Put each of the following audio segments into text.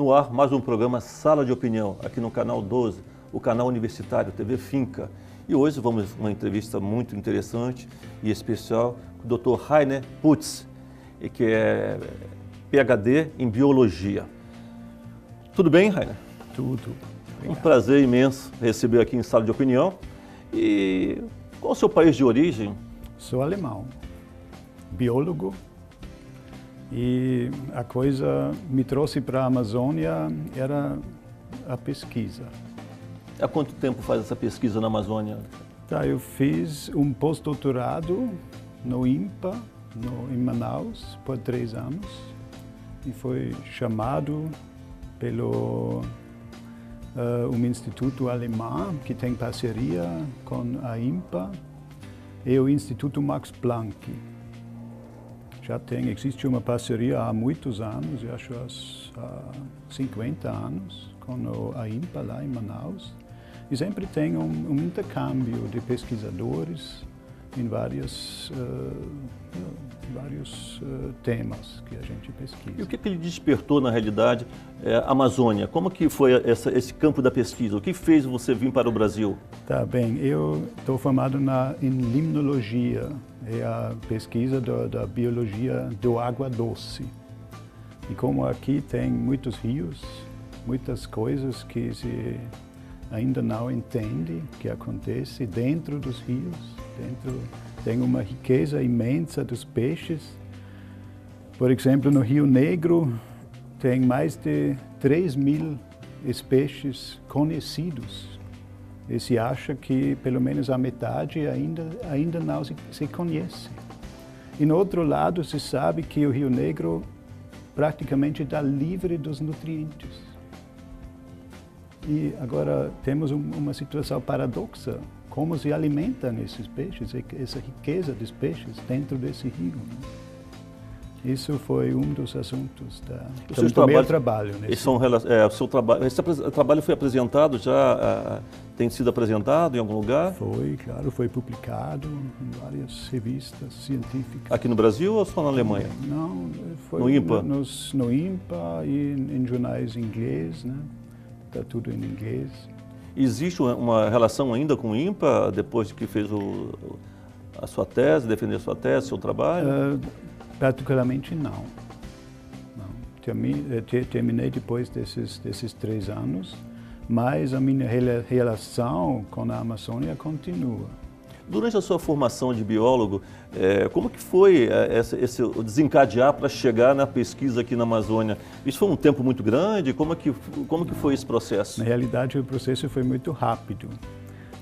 No ar, mais um programa Sala de Opinião, aqui no Canal 12, o canal universitário TV Finca. E hoje vamos uma entrevista muito interessante e especial com o Dr. Rainer Putz, que é PhD em Biologia. Tudo bem, Rainer? Tudo. Obrigado. Um prazer imenso receber aqui em Sala de Opinião. E qual é o seu país de origem? Sou alemão, biólogo, e a coisa me trouxe para a Amazônia era a pesquisa. Há quanto tempo faz essa pesquisa na Amazônia? Eu fiz um pós-doutorado no INPA, em Manaus, por 3 anos, e foi chamado pelo um instituto alemão que tem parceria com a INPA e o Instituto Max Planck. Existe uma parceria há muitos anos, eu acho há 50 anos, com a INPA lá em Manaus. E sempre tem um intercâmbio de pesquisadores em vários temas que a gente pesquisa. E o que lhe despertou, na realidade, a Amazônia? Como que foi esse campo da pesquisa? O que fez você vir para o Brasil? Tá bem, eu estou formado em limnologia, é a pesquisa da biologia do água doce. E como aqui tem muitos rios, muitas coisas que se ainda não entende que acontece dentro dos rios, tem uma riqueza imensa dos peixes. Por exemplo, no Rio Negro tem mais de 3.000 espécies conhecidos. E se acha que pelo menos a metade ainda não se conhece. E no outro lado se sabe que o Rio Negro praticamente está livre dos nutrientes. E agora temos uma situação paradoxa. Como se alimentam esses peixes, essa riqueza dos peixes dentro desse rio. Isso foi um dos assuntos do meu trabalho. Esse trabalho foi apresentado já, tem sido apresentado em algum lugar? Foi, claro, foi publicado em várias revistas científicas. Aqui no Brasil ou só na Alemanha? Não, foi no INPA? No INPA e em jornais em inglês, né? Está tudo em inglês. Existe uma relação ainda com o INPA, depois que fez a sua tese, defender a sua tese, seu trabalho? Particularmente não. Terminei depois desses 3 anos, mas a minha relação com a Amazônia continua. Durante a sua formação de biólogo, como que foi o desencadear para chegar na pesquisa aqui na Amazônia? Isso foi um tempo muito grande? Como que foi esse processo? Na realidade, o processo foi muito rápido.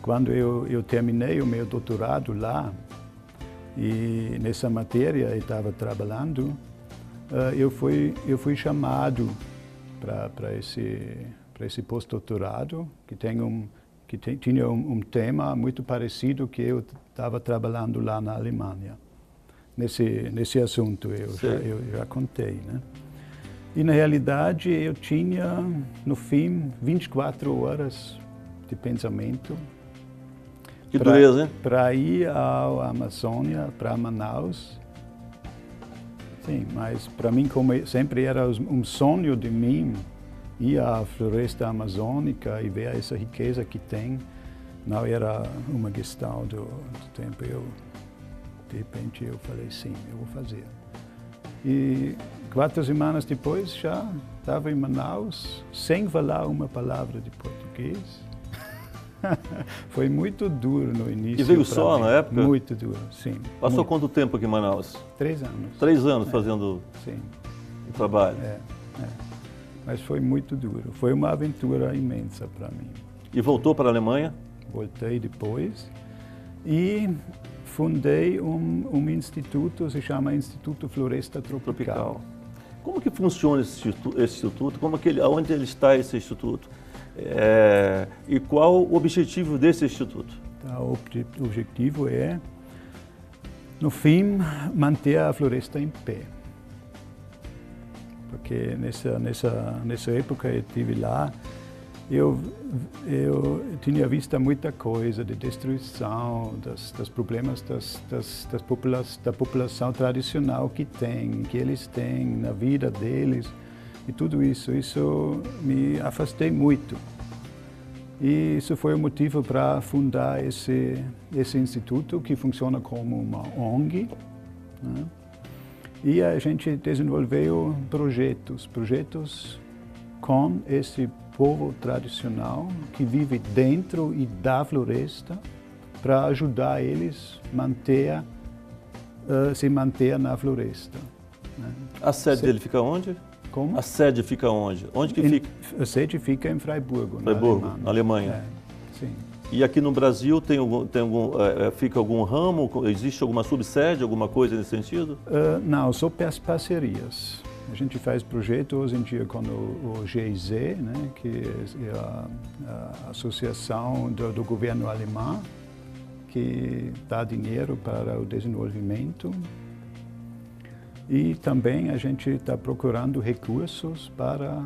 Quando eu terminei o meu doutorado lá, e nessa matéria eu estava trabalhando, eu fui chamado para esse pós-doutorado, que tinha um tema muito parecido que eu estava trabalhando lá na Alemanha. Nesse assunto eu já contei, né? E na realidade eu tinha, no fim, 24 horas de pensamento. Que dureza, hein? Para ir à Amazônia, para Manaus. Sim, mas para mim, como sempre era um sonho de mim, ir à floresta amazônica e ver essa riqueza que tem, não era uma questão do tempo. De repente eu falei, sim, eu vou fazer. E 4 semanas depois já estava em Manaus, sem falar uma palavra de português. Foi muito duro no início. E veio só na época? Muito duro, sim. Passou muito. Quanto tempo aqui em Manaus? 3 anos. 3 anos fazendo o trabalho? Mas foi muito duro. Foi uma aventura imensa para mim. E voltou para a Alemanha? Voltei depois e fundei um instituto, se chama Instituto Floresta Tropical. Como que funciona esse instituto? Onde ele está, esse instituto? E qual o objetivo desse instituto? O objetivo é, no fim, manter a floresta em pé. Porque nessa época eu estive lá, eu tinha visto muita coisa de destruição, dos problemas da população tradicional que eles têm na vida deles. e tudo isso me afastei muito. E isso foi o motivo para fundar esse instituto, que funciona como uma ONG, né? E a gente desenvolveu projetos com esse povo tradicional que vive dentro e da floresta, para ajudar eles a se manter na floresta, né? A sede dele fica onde? Como? A sede fica onde? Onde que fica? A sede fica em Freiburg, na Alemanha. É, sim. E aqui no Brasil fica algum ramo? Existe alguma subsede, alguma coisa nesse sentido? Não, só parcerias. A gente faz projeto hoje em dia com o GIZ, né, que é a associação do governo alemão, que dá dinheiro para o desenvolvimento. E também a gente está procurando recursos para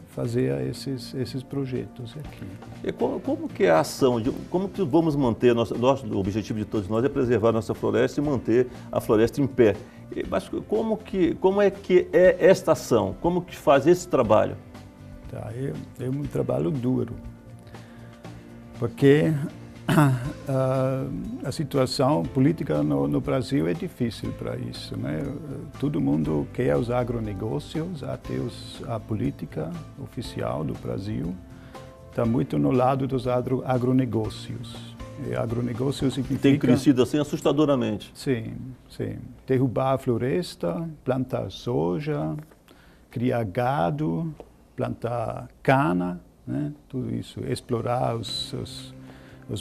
fazer esses projetos aqui. E como que é a ação, como que vamos manter, o objetivo de todos nós é preservar a nossa floresta e manter a floresta em pé. Mas como é que é esta ação? Como que faz esse trabalho? Tá, é um trabalho duro, porque a situação política no Brasil é difícil para isso, né? Todo mundo quer os agronegócios, até a política oficial do Brasil está muito no lado dos agronegócios. E agronegócio significa... Tem crescido assim assustadoramente. Sim, sim. Derrubar a floresta, plantar soja, criar gado, plantar cana, né? Tudo isso, explorar os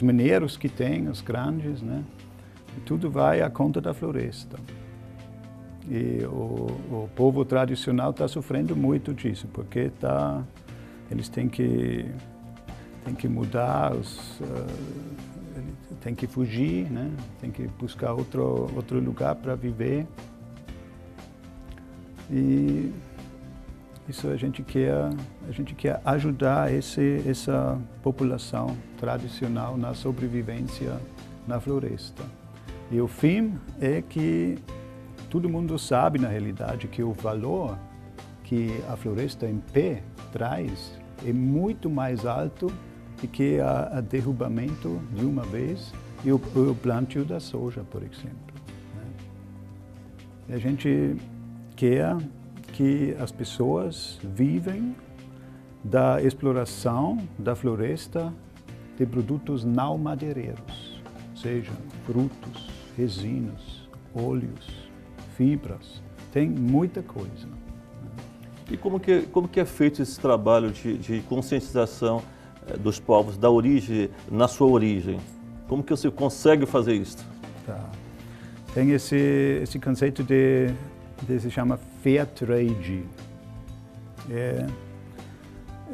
minérios que tem, os grandes, né? E tudo vai à conta da floresta. E o povo tradicional está sofrendo muito disso, porque eles têm que mudar, têm que fugir, né? Tem que buscar outro lugar para viver. E isso a gente quer ajudar essa população tradicional na sobrevivência na floresta. E o fim é que todo mundo sabe, na realidade, que o valor que a floresta em pé traz é muito mais alto do que o derrubamento de uma vez e o plantio da soja, por exemplo, né? E a gente quer que as pessoas vivem da exploração da floresta de produtos não madeireiros, sejam frutos, resinas, óleos, fibras, tem muita coisa. E como que é feito esse trabalho de conscientização dos povos da origem, na sua origem? Como que você consegue fazer isso? Tá. Tem esse conceito se chama Fair Trade.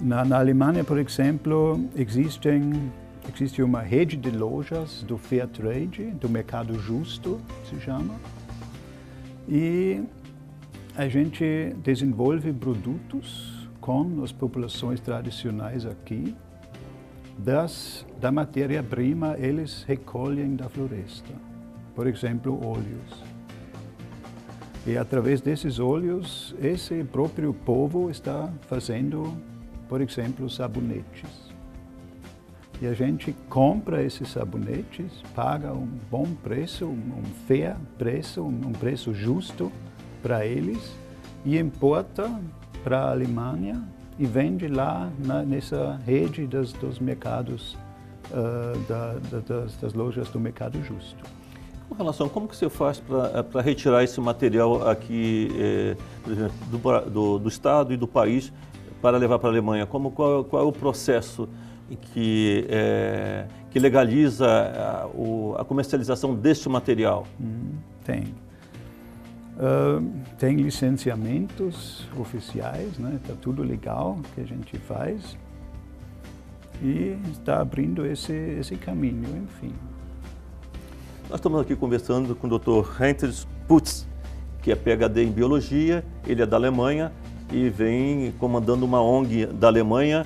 Na Alemanha, por exemplo, existe uma rede de lojas do Fair Trade, do mercado justo, se chama. E a gente desenvolve produtos com as populações tradicionais aqui. Da matéria-prima, eles recolhem da floresta. Por exemplo, óleos. E através desses óleos, esse próprio povo está fazendo, por exemplo, sabonetes. E a gente compra esses sabonetes, paga um bom preço, um fair preço, um preço justo para eles e importa para a Alemanha e vende lá nessa rede dos mercados, das lojas do mercado justo. Com relação, como que você faz para retirar esse material aqui, por exemplo, do Estado e do país para levar para a Alemanha? Qual é o processo que legaliza a comercialização deste material? Tem licenciamentos oficiais, né? Tá tudo legal que a gente faz e está abrindo esse caminho, enfim. Nós estamos aqui conversando com o Dr. Heinrich Putz, que é PhD em Biologia, ele é da Alemanha e vem comandando uma ONG da Alemanha.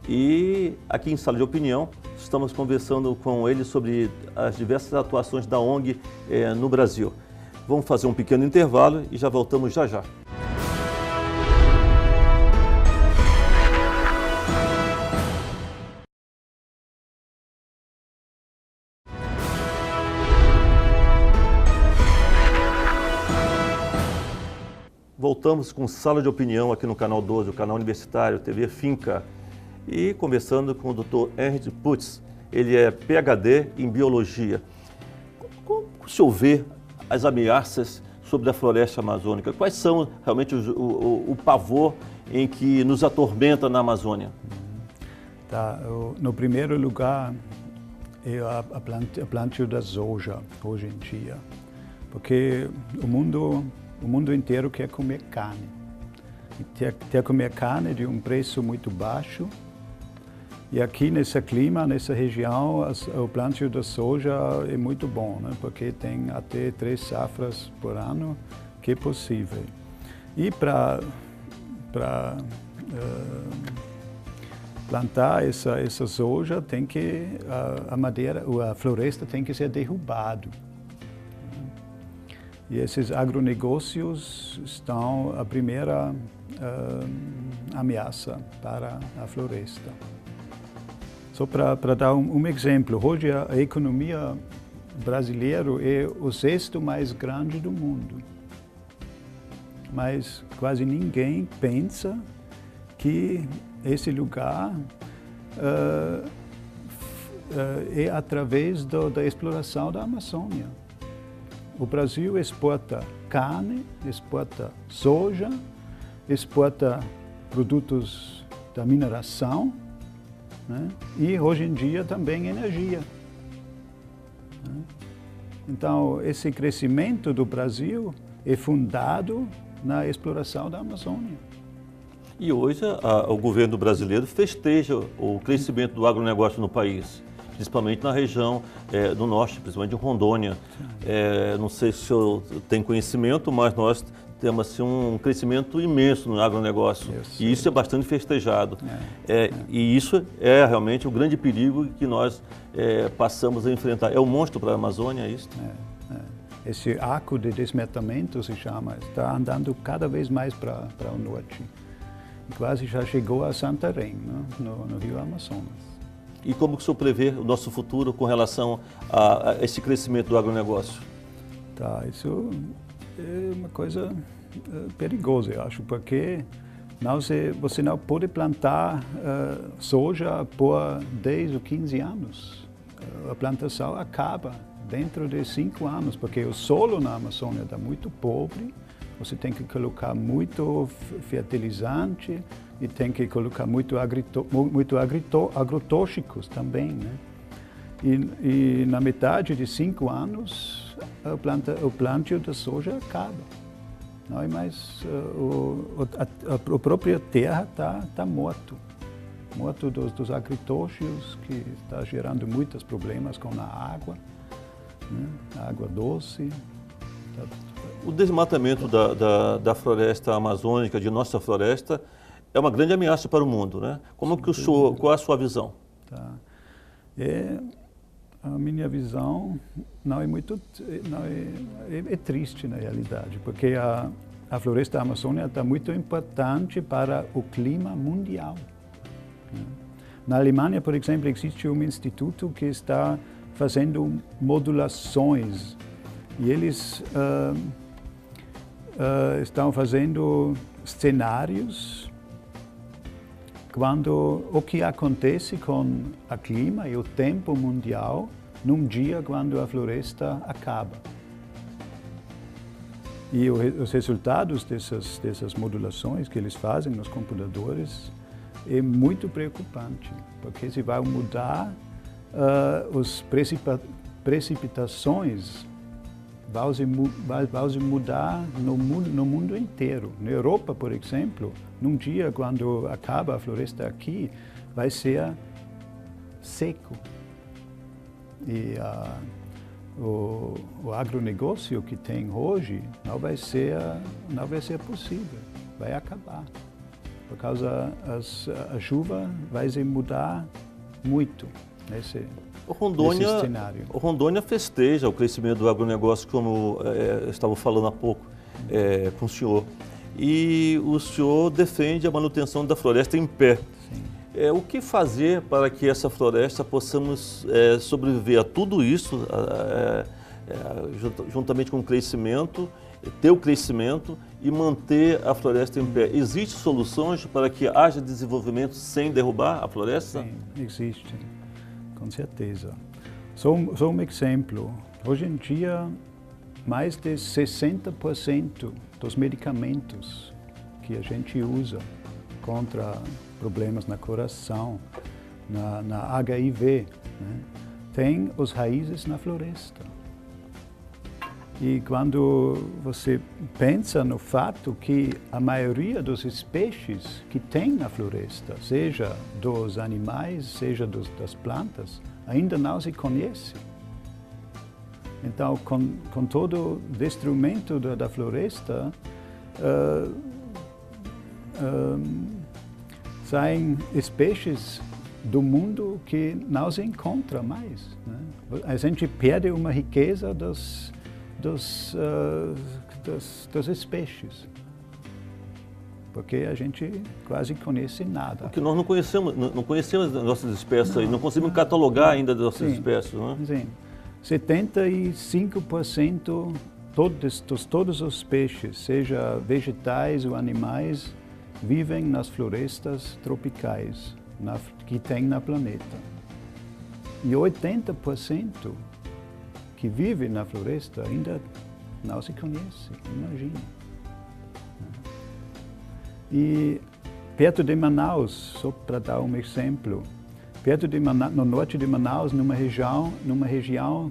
E aqui em Sala de Opinião, estamos conversando com ele sobre as diversas atuações da ONG no Brasil. Vamos fazer um pequeno intervalo e já voltamos já já. Voltamos com Sala de Opinião aqui no Canal 12, o canal universitário, TV Finca, e conversando com o Dr. Henry Putz. Ele é PhD em Biologia. Como o senhor vê as ameaças sobre a floresta amazônica? Quais são realmente o pavor em que nos atormenta na Amazônia? Tá, no primeiro lugar, é a plantio da soja, hoje em dia. Porque o mundo inteiro quer comer carne. E quer comer carne de um preço muito baixo. E aqui nesse clima, nessa região, o plantio da soja é muito bom, né? Porque tem até 3 safras por ano, que é possível. E para plantar essa soja, tem que a floresta tem que ser derrubada. E esses agronegócios estão a primeira ameaça para a floresta. Só para dar um exemplo, hoje a economia brasileira é o 6º mais grande do mundo. Mas quase ninguém pensa que esse lugar é através da exploração da Amazônia. O Brasil exporta carne, exporta soja, exporta produtos da mineração, né? E hoje em dia também energia. Né? Então, esse crescimento do Brasil é fundado na exploração da Amazônia. E hoje o governo brasileiro festeja o crescimento do agronegócio no país, principalmente na região do norte, principalmente em Rondônia. Não sei se o senhor tem conhecimento, mas nós temos assim, um crescimento imenso no agronegócio. E isso é bastante festejado. E isso é realmente o grande perigo que nós passamos a enfrentar. É um monstro para a Amazônia, é isso? Esse arco de desmatamento, se chama, está andando cada vez mais para o norte. Quase já chegou a Santarém, né? no Rio Amazonas. E como que o senhor prevê o nosso futuro com relação a esse crescimento do agronegócio? Tá, isso é uma coisa perigosa, eu acho, porque você não pode plantar soja por 10 ou 15 anos. A plantação acaba dentro de 5 anos, porque o solo na Amazônia está muito pobre. Você tem que colocar muito fertilizante e tem que colocar muito agrotóxicos também, né? E na metade de 5 anos, o plantio da soja acaba. Não é mais, a própria terra está morto dos agrotóxicos, que está gerando muitos problemas com a água, né? A água doce. O desmatamento da floresta amazônica, de nossa floresta, é uma grande ameaça para o mundo, né? Qual é a sua visão? Tá. A minha visão é triste na realidade, porque a floresta amazônica está muito importante para o clima mundial. Na Alemanha, por exemplo, existe um instituto que está fazendo modulações e eles estão fazendo cenários quando o que acontece com o clima e o tempo mundial num dia quando a floresta acaba. E os resultados dessas modulações que eles fazem nos computadores é muito preocupante, porque se vai mudar as precipitações vai mudar no mundo inteiro. Na Europa, por exemplo, num dia quando acaba a floresta aqui, vai ser seco. E o agronegócio que tem hoje não vai ser possível, vai acabar. Por causa a chuva vai se mudar muito nesse cenário. O Rondônia festeja o crescimento do agronegócio, como estava falando há pouco com o senhor. E o senhor defende a manutenção da floresta em pé. Sim. O que fazer para que essa floresta possamos sobreviver a tudo isso, juntamente com o crescimento ter o crescimento e manter a floresta em pé. Existem soluções para que haja desenvolvimento sem derrubar a floresta? Sim, existe, com certeza. Só um exemplo. Hoje em dia, mais de 60% dos medicamentos que a gente usa contra problemas no coração, na HIV, né, tem as raízes na floresta. E quando você pensa no fato que a maioria das espécies que tem na floresta, seja dos animais, seja das plantas, ainda não se conhece. Então, com todo o destruimento da floresta, saem espécies do mundo que não se encontra mais, né? A gente perde uma riqueza das espécies, porque a gente quase conhece nada. Porque nós não conhecemos as nossas espécies, não conseguimos catalogar ainda as nossas espécies, não é? Sim. 75% todas as espécies, seja vegetais ou animais, vivem nas florestas tropicais que tem no planeta. E 80% que vive na floresta ainda não se conhece, imagina. E perto de Manaus, só para dar um exemplo, no norte de Manaus, numa região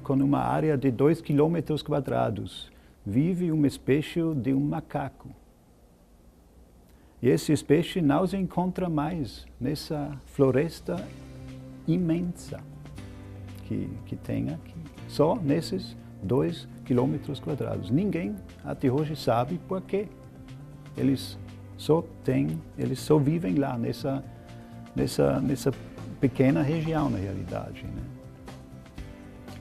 com uma área de 2 km², vive uma espécie de um macaco. E essa espécie não se encontra mais nessa floresta imensa que tem aqui. Só nesses 2 km². Ninguém até hoje sabe por quê. Eles só vivem lá nessa pequena região, na realidade, né?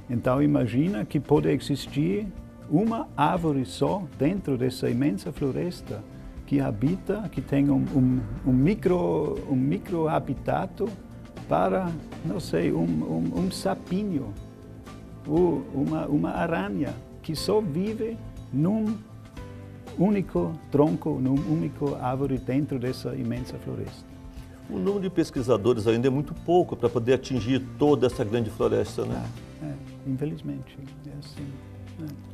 Então imagina que pode existir uma árvore só dentro dessa imensa floresta que habita, que tem um micro habitat para, não sei, um sapinho ou uma aranha que só vive num único tronco, num único árvore dentro dessa imensa floresta. O número de pesquisadores ainda é muito pouco para poder atingir toda essa grande floresta, né? Infelizmente, é assim.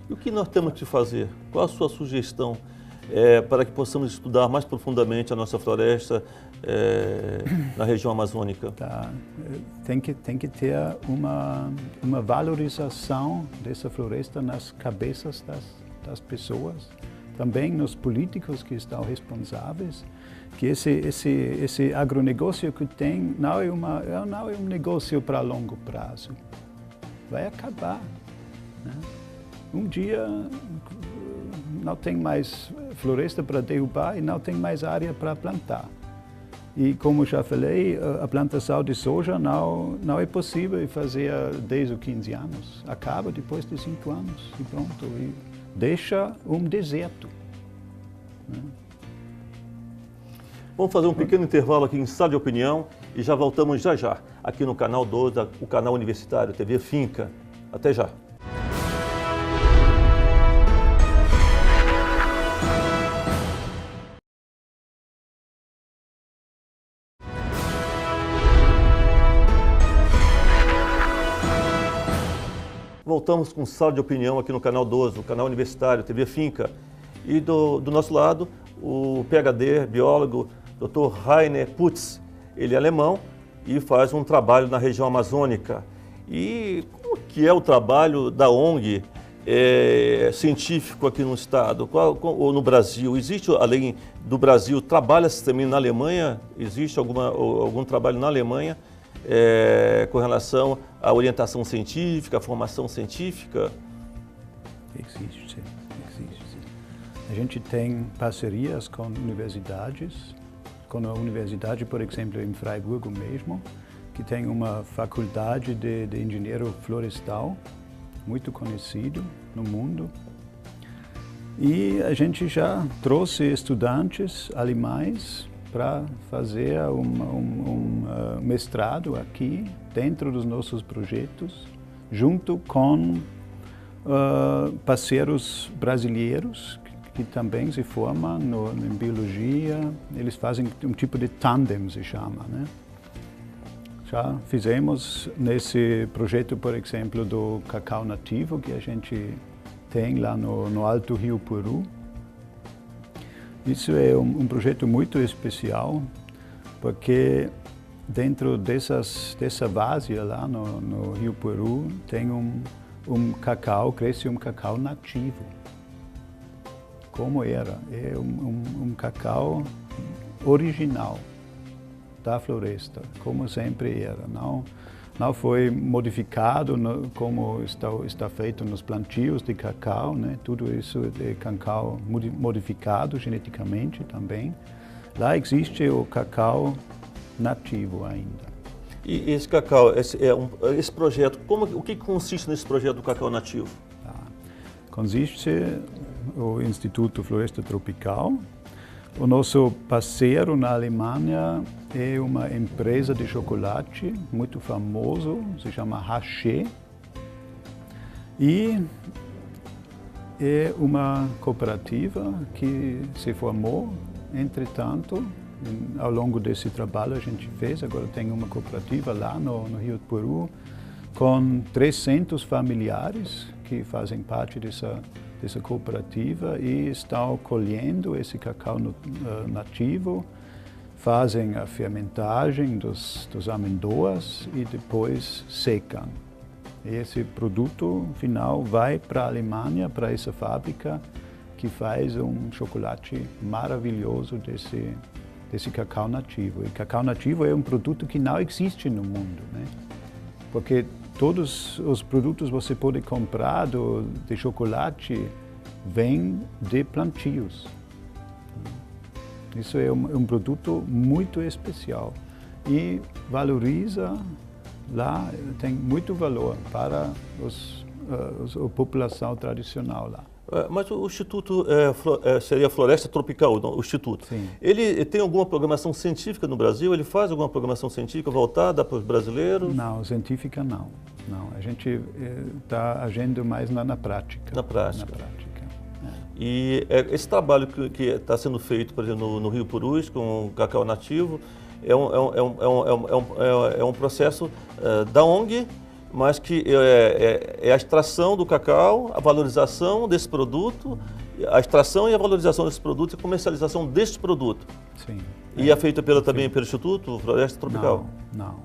E o que nós temos que fazer? Qual a sua sugestão para que possamos estudar mais profundamente a nossa floresta na região amazônica? Tem que ter uma valorização dessa floresta nas cabeças das pessoas, também nos políticos que estão responsáveis, que esse agronegócio que tem não é um negócio para longo prazo. Vai acabar, né? Um dia não tem mais floresta para derrubar e não tem mais área para plantar. E como já falei, a plantação de soja não é possível fazer há 10 ou 15 anos. Acaba depois de 5 anos e pronto. E deixa um deserto, né? Vamos fazer um pequeno intervalo aqui em Sala de Opinião e já voltamos já, aqui no canal 12, o canal universitário TV Finca. Até já. Voltamos com Sala de Opinião aqui no canal 12, o canal universitário TV Finca. E do nosso lado, o PhD, biólogo, Dr. Rainer Putz. Ele é alemão e faz um trabalho na região amazônica. E como que é o trabalho da ONG científico aqui no estado ou no Brasil? Existe, além do Brasil, trabalha-se também na Alemanha? Existe algum trabalho na Alemanha com relação à orientação científica, à formação científica? Existe. A gente tem parcerias com universidades, com a universidade, por exemplo, em Freiburg mesmo, que tem uma faculdade de engenheiro florestal, muito conhecido no mundo. E a gente já trouxe estudantes alemães para fazer um mestrado aqui, dentro dos nossos projetos, junto com parceiros brasileiros que também se formam em biologia, eles fazem um tipo de tandem, se chama, né? Já fizemos nesse projeto, por exemplo, do cacau nativo, que a gente tem lá no Alto Rio Puru. Isso é um projeto muito especial, porque dentro dessa várzea lá no Rio Puru tem cresce um cacau nativo. Como era? É um cacau original da floresta, como sempre era. Não foi modificado como está feito nos plantios de cacau, né? Tudo isso é cacau modificado geneticamente também. Lá existe o cacau nativo ainda. E esse cacau, esse projeto, o que consiste nesse projeto do cacau nativo? Consiste o Instituto Floresta Tropical. O nosso parceiro na Alemanha é uma empresa de chocolate muito famoso, se chama Haché. E é uma cooperativa que se formou, entretanto, ao longo desse trabalho a gente fez, agora tem uma cooperativa lá no Rio Puru, com 300 familiares que fazem parte dessa cooperativa e estão colhendo esse cacau nativo, fazem a fermentagem dos amêndoas e depois secam. E esse produto final vai para a Alemanha, para essa fábrica que faz um chocolate maravilhoso desse cacau nativo. E cacau nativo é um produto que não existe no mundo, né? Porque todos os produtos que você pode comprar de chocolate vêm de plantios. Isso é um produto muito especial e valoriza lá, tem muito valor para a população tradicional lá. Mas o Instituto seria Floresta Tropical, não, o Instituto. Sim. Ele tem alguma programação científica no Brasil? Ele faz alguma programação científica voltada para os brasileiros? Não, científica não. A gente está agindo mais na prática. Na prática. Na prática. E esse trabalho que está sendo feito, por exemplo, no Rio Purus, com o cacau nativo, é um processo da ONG, mas que é a extração do cacau, a valorização desse produto, a extração e a valorização desse produto e a comercialização deste produto. Sim. E é feita também pelo Instituto Floresta Tropical? Não.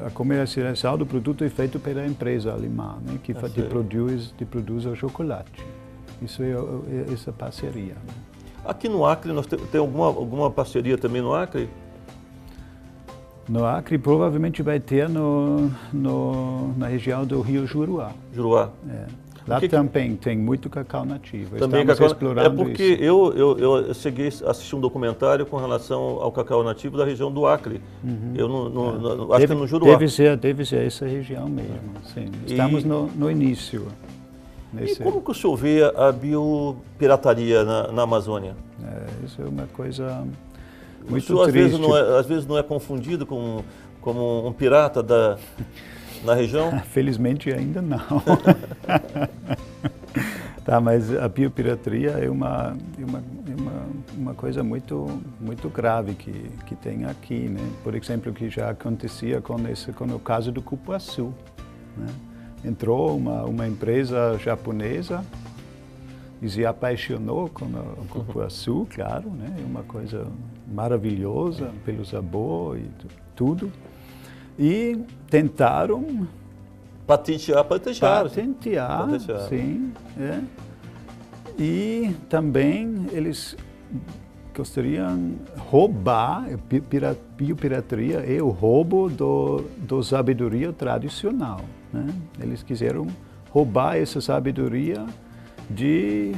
A comercialização do produto é feita pela empresa alemã, né, que produz o chocolate. Isso é essa parceria. Né? Aqui no Acre, nós tem alguma parceria também no Acre? No Acre, provavelmente vai ter na região do Rio Juruá. Juruá. Lá também tem muito cacau nativo. Também Estamos cacau, explorando porque isso. eu cheguei a assistir um documentário com relação ao cacau nativo da região do Acre. Eu acho que é no Juruá. Deve ser essa região mesmo. Sim. Estamos no início. E como que o senhor vê a biopirataria na Amazônia? Isso é uma coisa muito senhor, triste. Às vezes não é confundido como um pirata na região? Felizmente ainda não. Tá, mas a biopirataria é uma coisa muito grave que tem aqui, né? Por exemplo, que já acontecia com o caso do cupuaçu, né? Entrou uma empresa japonesa e se apaixonou com o cupuaçu, claro, né? É uma coisa maravilhosa pelo sabor e tudo. E tentaram patentear, sim. E também eles gostariam roubar, biopirataria é o roubo do sabedoria tradicional. Né? Eles quiseram roubar essa sabedoria de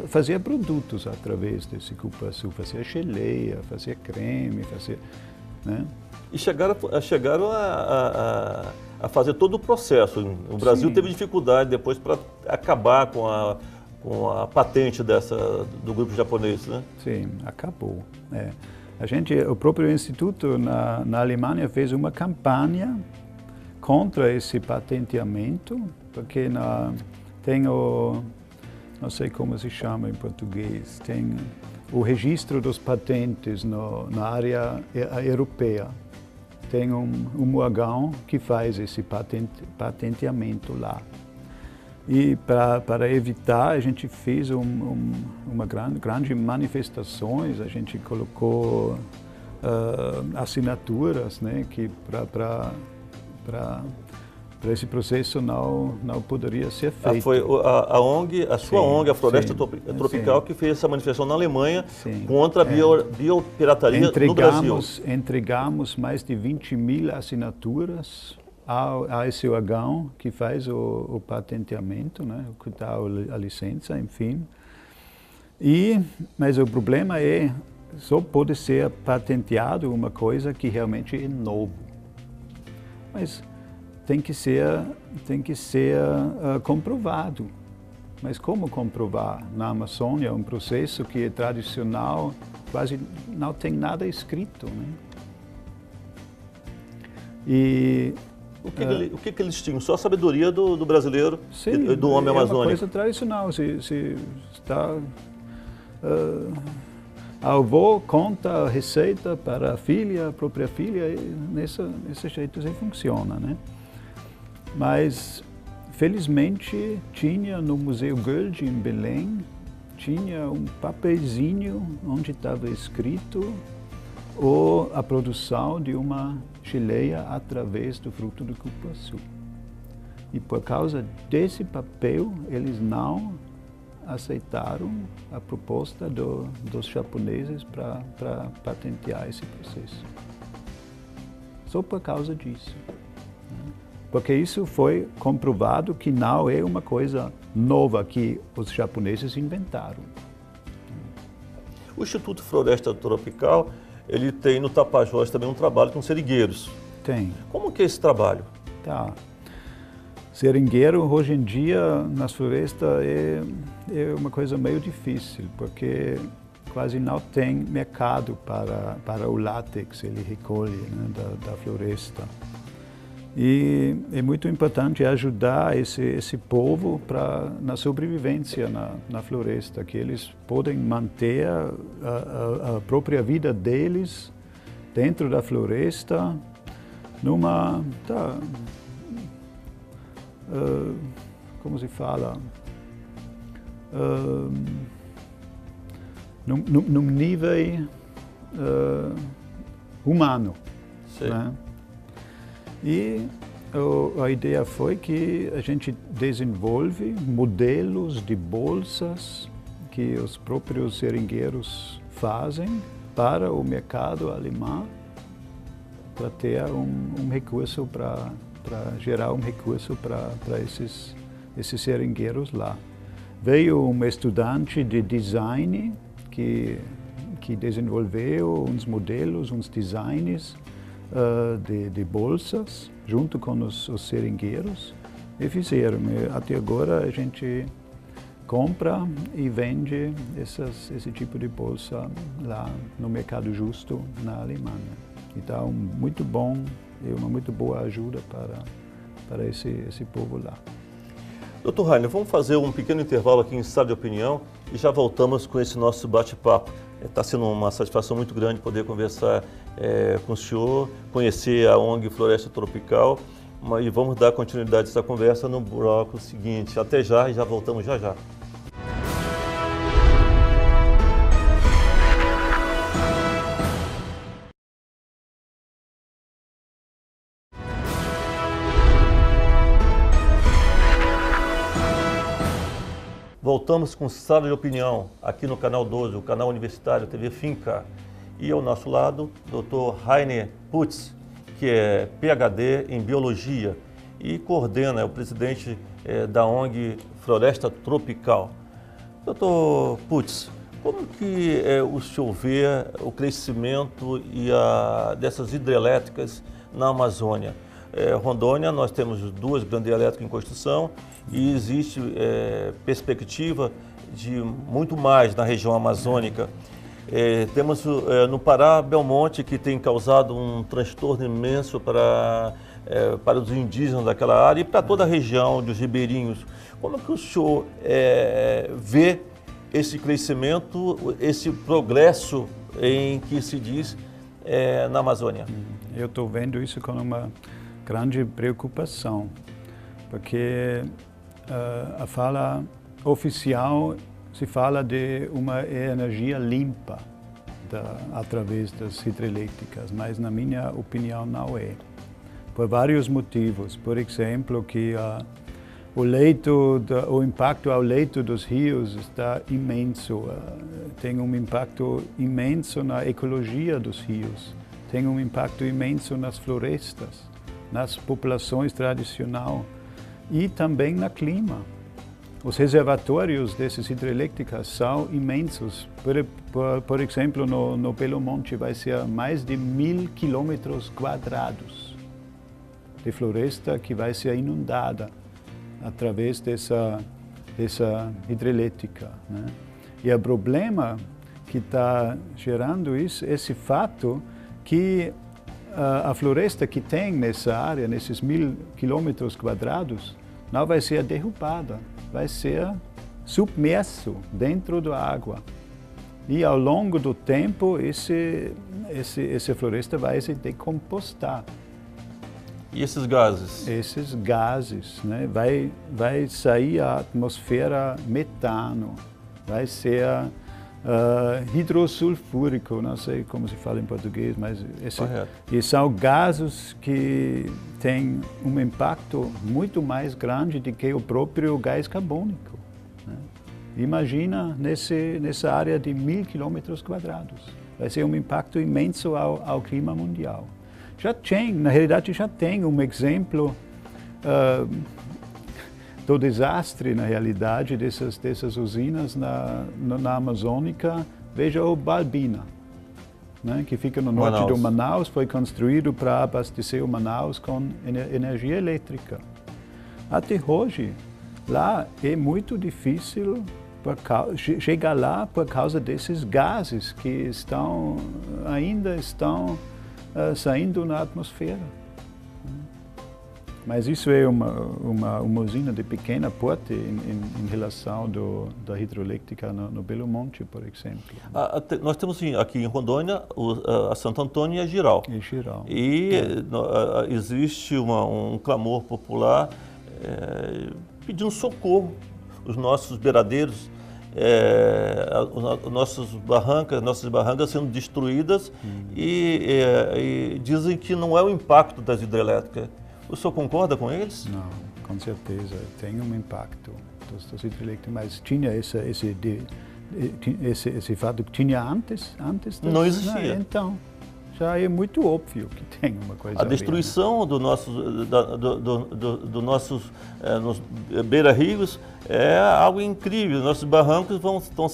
fazer produtos através desse cupuaçu, fazer geleia, fazer creme, né? E chegaram a fazer todo o processo. O Brasil teve dificuldade depois para acabar com a patente do grupo japonês, né? Sim, acabou. O próprio Instituto na Alemanha fez uma campanha contra esse patenteamento, porque tem não sei como se chama em português, tem o registro dos patentes na área europeia. Tem um órgão que faz esse patenteamento lá. E para evitar, a gente fez uma grande manifestações, a gente colocou assinaturas, né, que para esse processo não poderia ser feito. Foi a ONG, a sua ONG, a Floresta Tropical, que fez essa manifestação na Alemanha contra a biopirataria no Brasil. Entregamos mais de 20.000 assinaturas a esse órgão que faz o patenteamento, né, que dá a licença, enfim. Mas o problema é, só pode ser patenteado uma coisa que realmente é novo. Mas tem que ser comprovado. Mas como comprovar? Na Amazônia é um processo que é tradicional, quase não tem nada escrito, né? E o que eles tinham? Só a sabedoria do brasileiro e do homem amazônico. É uma coisa tradicional. Se está, a avó conta a receita para a filha, a própria filha, e nesse jeito assim funciona, né? Mas, felizmente, tinha no Museu Goethe, em Belém, tinha um papelzinho onde estava escrito a produção de uma geleia através do fruto do cupuaçu. E por causa desse papel, eles não aceitaram a proposta dos japoneses para patentear esse processo. Só por causa disso. Porque isso foi comprovado que não é uma coisa nova que os japoneses inventaram. O Instituto Floresta Tropical, ele tem no Tapajós também um trabalho com seringueiros. Tem. Como que é esse trabalho? Tá. Seringueiro, hoje em dia, nas florestas, é uma coisa meio difícil, porque quase não tem mercado para o látex que ele recolhe, né, da floresta. E é muito importante ajudar esse povo na sobrevivência na floresta, que eles podem manter a própria vida deles dentro da floresta, como se fala, num nível humano. Sim. Né? E a ideia foi que a gente desenvolve modelos de bolsas que os próprios seringueiros fazem para o mercado alemão, para ter um recurso, para gerar um recurso para esses seringueiros lá. Veio um estudante de design que desenvolveu uns modelos, uns designs de bolsas, junto com os seringueiros, e fizeram. Até agora a gente compra e vende esse tipo de bolsa lá no Mercado Justo, na Alemanha. Então, muito bom, é uma muito boa ajuda para esse povo lá. Dr. Rainer, vamos fazer um pequeno intervalo aqui em Sala de Opinião e já voltamos com esse nosso bate-papo. Está sendo uma satisfação muito grande poder conversar com o senhor, conhecer a ONG Floresta Tropical, e vamos dar continuidade a essa conversa no bloco seguinte. Até já e já voltamos já já. Voltamos com Sala de Opinião, aqui no canal 12, o canal universitário TV Finca. E ao nosso lado, Dr. Rainer Putz, que é PhD em Biologia e coordena, é o presidente da ONG Floresta Tropical. Dr. Putz, como que o senhor vê o crescimento dessas hidrelétricas na Amazônia? Rondônia, nós temos 2 grandes elétricas em construção e existe perspectiva de muito mais na região amazônica. Temos no Pará, Belmonte, que tem causado um transtorno imenso para para os indígenas daquela área e para toda a região dos ribeirinhos. Como que o senhor vê esse crescimento, esse progresso em que se diz na Amazônia? Eu estou vendo isso com uma grande preocupação, porque a fala oficial se fala de uma energia limpa através das hidrelétricas, mas na minha opinião não é. Por vários motivos. Por exemplo, que o impacto ao leito dos rios está imenso. Tem um impacto imenso na ecologia dos rios. Tem um impacto imenso nas florestas, nas populações tradicionais e também no clima. Os reservatórios dessas hidrelétricas são imensos. Por exemplo, no Belo Monte vai ser mais de 1000 quilômetros quadrados de floresta que vai ser inundada através dessa hidrelétrica, né? E o problema que está gerando isso, esse fato que a floresta que tem nessa área, nesses 1000 quilômetros quadrados, não vai ser derrubada, vai ser submerso dentro da água. E ao longo do tempo, essa floresta vai se decompostar. E esses gases? Esses gases, né? Vai sair a atmosfera metano, vai ser hidrosulfúrico, não sei como se fala em português, mas e são gases que têm um impacto muito mais grande do que o próprio gás carbônico, né? Imagina nessa área de 1000 quilômetros quadrados. Vai ser um impacto imenso ao clima mundial. Na realidade já tem um exemplo do desastre, na realidade, dessas usinas na Amazônica. Veja o Balbina, né, que fica no norte do Manaus, foi construído para abastecer o Manaus com energia elétrica. Até hoje, lá é muito difícil chegar lá por causa desses gases que ainda estão saindo na atmosfera. Mas isso é uma usina de pequena porte em relação da hidrelétrica no Belo Monte, por exemplo. Nós temos aqui em Rondônia a Santo Antônio e a Jirau. E existe um clamor popular pedindo socorro. Os nossos beiradeiros, nossas barrancas sendo destruídas e dizem que não é o impacto das hidrelétricas. O senhor concorda com eles? Não, com certeza. Tem um impacto dos hidrelétricos, mas tinha esse fato que tinha antes? Não existia. Então, já é muito óbvio que tem uma coisa. A destruição dos nossos beira-rios é algo incrível. Nossos barrancos estão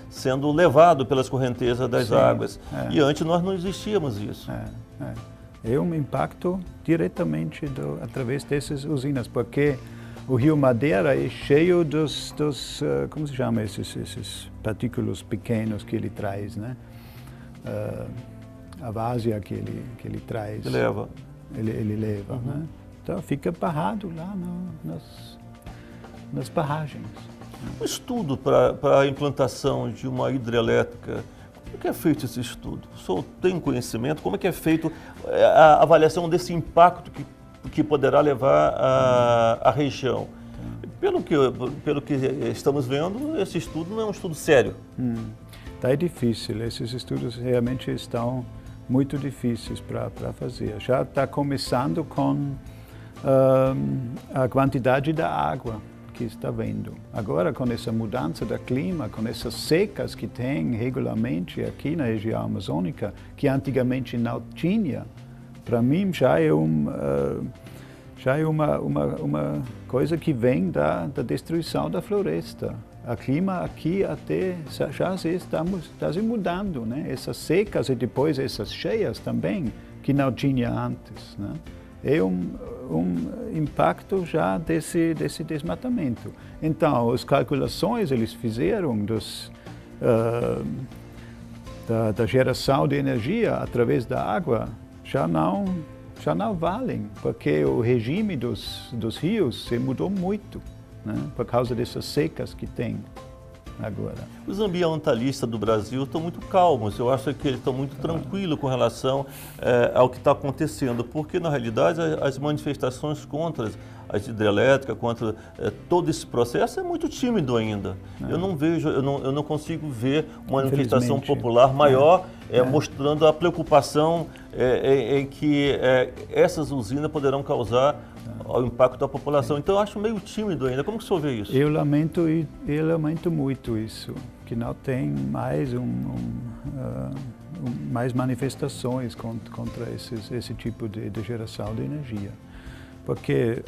sendo levados pelas correntezas das águas. E antes nós não existíamos isso. É um impacto diretamente através dessas usinas, porque o Rio Madeira é cheio dos como se chama, esses partículas pequenos que ele traz, né? A várzea que ele traz. Ele leva, né? Então fica parado lá nas barragens. O estudo para a implantação de uma hidrelétrica, como é que é feito esse estudo? O senhor tem conhecimento? Como é que é feito a avaliação desse impacto que poderá levar à região? Pelo que estamos vendo, esse estudo não é um estudo sério. É difícil, esses estudos realmente estão muito difíceis para fazer. Já está começando com a quantidade da água que está vendo. Agora, com essa mudança do clima, com essas secas que tem regularmente aqui na região amazônica, que antigamente não tinha, para mim já é uma coisa que vem da destruição da floresta. O clima aqui até já está se mudando, né? Essas secas e depois essas cheias também, que não tinha antes, né? É um impacto já desse desmatamento. Então, as calculações eles fizeram da geração de energia através da água já não já não valem, porque o regime dos rios se mudou muito, né, por causa dessas secas que tem agora. Os ambientalistas do Brasil estão muito calmos, eu acho que eles estão muito tranquilos com relação ao que está acontecendo, porque na realidade as manifestações contra as hidrelétricas, contra todo esse processo é muito tímido ainda. Eu não vejo, eu não consigo ver uma manifestação popular maior mostrando a preocupação em que essas usinas poderão causar ao impacto da população. Então, eu acho meio tímido ainda. Como que o senhor vê isso? Eu lamento muito isso, que não tem mais mais manifestações contra esse tipo de geração de energia. Porque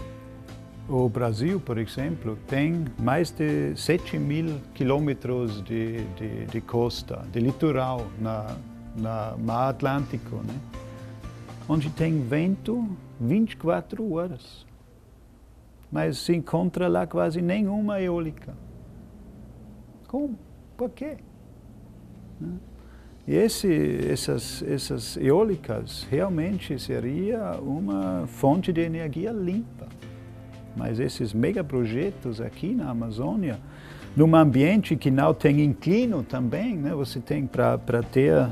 o Brasil, por exemplo, tem mais de 7.000 quilômetros de costa, de litoral, na Mar Atlântico, né? Onde tem vento 24 horas. Mas se encontra lá quase nenhuma eólica. Como? Por quê? E essas eólicas realmente seria uma fonte de energia limpa. Mas esses megaprojetos aqui na Amazônia, num ambiente que não tem inclino também, né? Você tem para ter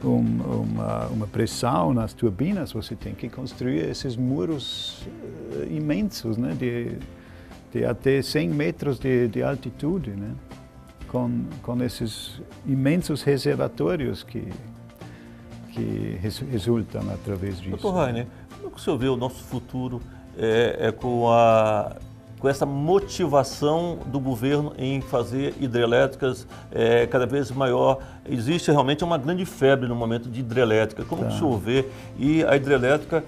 uma pressão nas turbinas, você tem que construir esses muros imensos, né, de até 100 metros de altitude, né, com esses imensos reservatórios que resultam através disso. Dr. Rainer, como que o senhor vê o nosso futuro com essa motivação do governo em fazer hidrelétricas cada vez maior? Existe realmente uma grande febre no momento de hidrelétrica. Como que o senhor vê? E a hidrelétrica,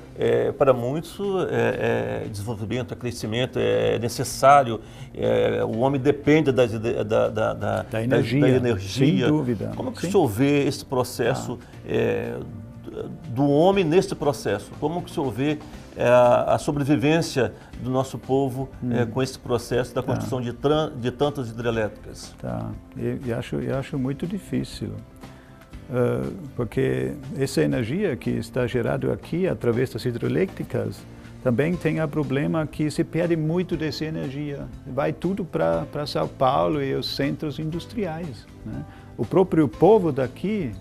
para muitos, é desenvolvimento, é crescimento, é necessário. O homem depende da energia. Sem dúvida. Como que o senhor vê esse processo do homem nesse processo? Como que o senhor vê a sobrevivência do nosso povo com esse processo da construção de tantas hidrelétricas? Eu acho muito difícil, porque essa energia que está gerada aqui através das hidrelétricas também tem o problema que se perde muito dessa energia. Vai tudo para São Paulo e os centros industriais, né? O próprio povo daqui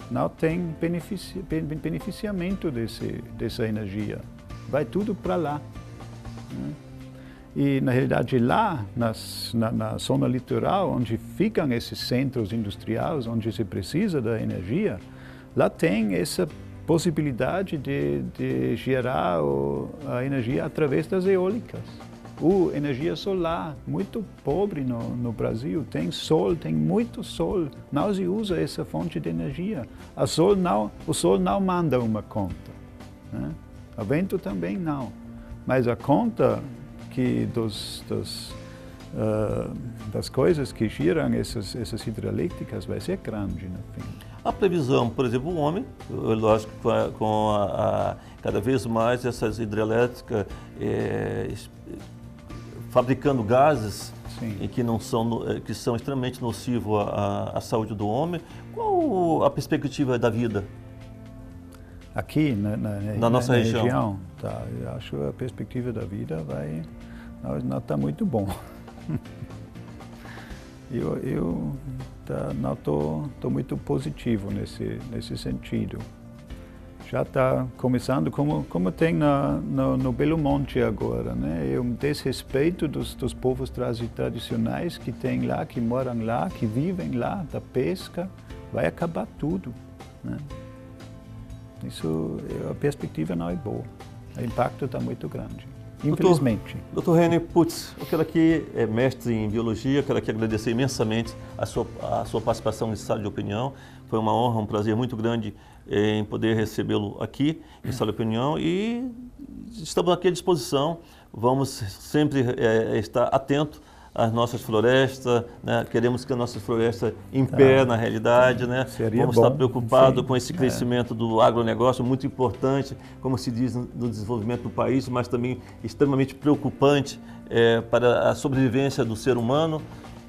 não tem beneficiamento dessa energia. Vai tudo para lá, né? E, na realidade, lá, na zona litoral, onde ficam esses centros industriais, onde se precisa da energia, lá tem essa possibilidade de gerar a energia através das eólicas. Energia solar, muito pobre no Brasil, tem sol, tem muito sol, não se usa essa fonte de energia. O sol não manda uma conta, né? O vento também não, mas a conta das coisas que giram essas hidrelétricas vai ser grande no fim. A previsão, por exemplo, o homem, lógico, com cada vez mais essas hidrelétricas fabricando gases que são extremamente nocivos à saúde do homem. Qual a perspectiva da vida? Aqui na nossa região? Eu acho que a perspectiva da vida não está muito bom. Eu não estou muito positivo nesse sentido. Já está começando, como tem no Belo Monte agora, né? É um desrespeito dos povos tradicionais que tem lá, que moram lá, que vivem lá, da pesca. Vai acabar tudo, né? A perspectiva não é boa. O impacto está muito grande, infelizmente. Dr. Rainer Putz, eu quero aqui, mestre em biologia, quero aqui agradecer imensamente a sua participação nesse Sala de Opinião. Foi uma honra, um prazer muito grande em poder recebê-lo aqui em Sala de Opinião e estamos aqui à disposição. Vamos sempre estar atentos às nossas florestas, né? Queremos que a nossa floresta em pé, na realidade, né? Vamos estar preocupados com esse crescimento do agronegócio, muito importante, como se diz, no desenvolvimento do país, mas também extremamente preocupante para a sobrevivência do ser humano.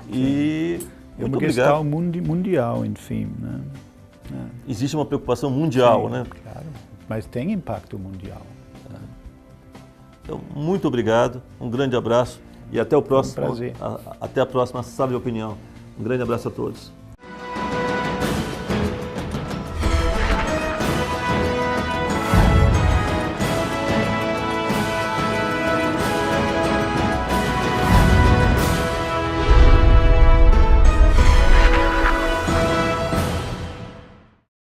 E é uma questão mundial, enfim, né? Existe uma preocupação mundial, né? Claro, mas tem impacto mundial. Então, muito obrigado, um grande abraço e até o próximo, prazer. Até a próxima Sala de Opinião. Um grande abraço a todos.